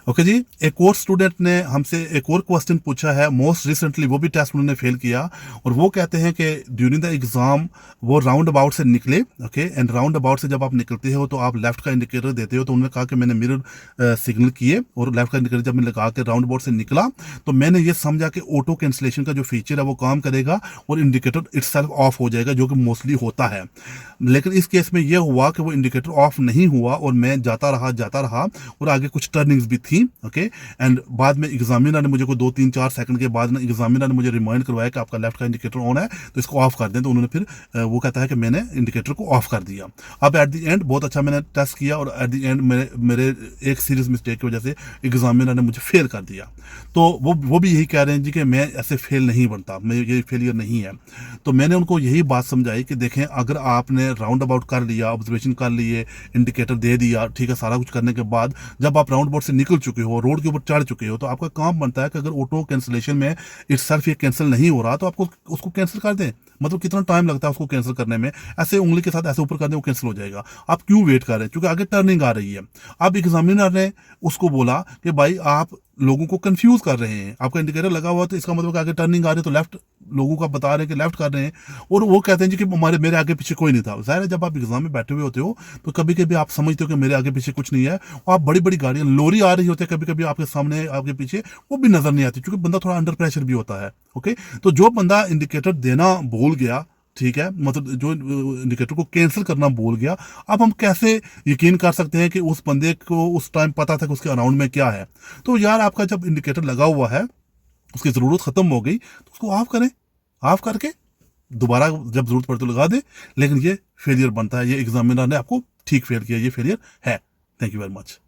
Okay जी, एक और student ने हमसे एक और क्वेश्चन पूछा है, मोस्ट रिसेंटली वो भी टेस्ट उन्होंने फेल किया, और वो कहते हैं कि ड्यूरिंग द एग्जाम वो राउंड अबाउट से निकले। ओके, एंड राउंड अबाउट से जब आप निकलते हो तो आप लेफ्ट का इंडिकेटर देते हो, तो उन्होंने कहा कि मैंने मिरर सिग्नल किए और लेफ्ट का इंडिकेटर जब मैंने लगा के राउंड अबाउट से निकला तो मैंने ये समझा कि ऑटो कैंसिलेशन का जो फीचर है वो काम करेगा और इंडिकेटर इटसेल्फ ऑफ हो जाएगा, जो कि मोस्टली होता है। लेकिन इस केस में ये हुआ कि वो इंडिकेटर ऑफ नहीं हुआ और मैं जाता रहा और आगे कुछ टर्निंग्स भी थी। ओके, एंड बाद में एग्जामिनर ने मुझे को 2-3-4 सेकंड के बाद ना एग्जामिनर ने मुझे रिमाइंड करवाया कि आपका लेफ्ट का इंडिकेटर ऑन है तो इसको ऑफ कर दें। तो उन्होंने फिर वो कहता है कि मैंने इंडिकेटर को ऑफ कर दिया। अब एट द एंड बहुत अच्छा मैंने टेस्ट किया और एट द एंड मेरे एक सीरियस मिस्टेक की वजह से एग्जामिनर ने मुझे फेल कर दिया। तो वो भी यही कह रहे हैं जी कि मैं ऐसे फेल नहीं बनता, मैं ये फेलियर नहीं है। तो मैंने उनको यही बात समझाई कि देखें, अगर आपने राउंड अबाउट कर लिया, ऑब्जर्वेशन कर लिए, इंडिकेटर दे दिया, ठीक है, सारा कुछ करने के बाद जब आप राउंड अबाउट से निकल चुके हो, रोड के ऊपर चढ़ चुके हो, तो आपका काम बनता है कि अगर ऑटो कैंसिलेशन में इटसेल्फ ये कैंसिल नहीं हो रहा तो आपको उसको कैंसिल कर दें। मतलब कितना टाइम लगता है उसको कैंसिल करने में, ऐसे उंगली के साथ ऐसे ऊपर कर दें वो कैंसिल हो जाएगा। आप क्यों वेट कर रहे हैं, क्योंकि आगे टर्निंग आ रही है। अब एग्जामिनर ने उसको बोला कि भाई आप लोगों को कंफ्यूज कर रहे हैं, आपका इंडिकेटर लगा हुआ तो इसका मतलब कि आगे टर्निंग आ रही है तो लेफ्ट लोगों का बता रहे हैं कि लेफ्ट कर रहे हैं, और वो कहते हैं जी कि मेरे आगे पीछे कोई नहीं था। जाहिर है जब आप एग्जाम में बैठे हुए होते हो तो कभी कभी आप समझते हो कि मेरे आगे पीछे कुछ नहीं है, और आप बड़ी बड़ी गाड़ियां लोरी आ रही होती है कभी कभी आपके सामने आपके पीछे, वो भी नजर नहीं आती क्योंकि बंदा थोड़ा अंडर प्रेशर भी होता है। ओके, तो जो बंदा इंडिकेटर देना भूल गया, ठीक है, मतलब जो इंडिकेटर को कैंसिल करना भूल गया, अब हम कैसे यकीन कर सकते हैं कि उस बंदे को उस टाइम पता था कि उसके अराउंड में क्या है। तो यार आपका जब इंडिकेटर लगा हुआ है, उसकी ज़रूरत ख़त्म हो गई तो उसको ऑफ करें, ऑफ करके दोबारा जब ज़रूरत पड़े तो लगा दें। लेकिन ये फेलियर बनता है, ये एग्जामिनर ने आपको ठीक फेल किया, ये फेलियर है। Thank you very much.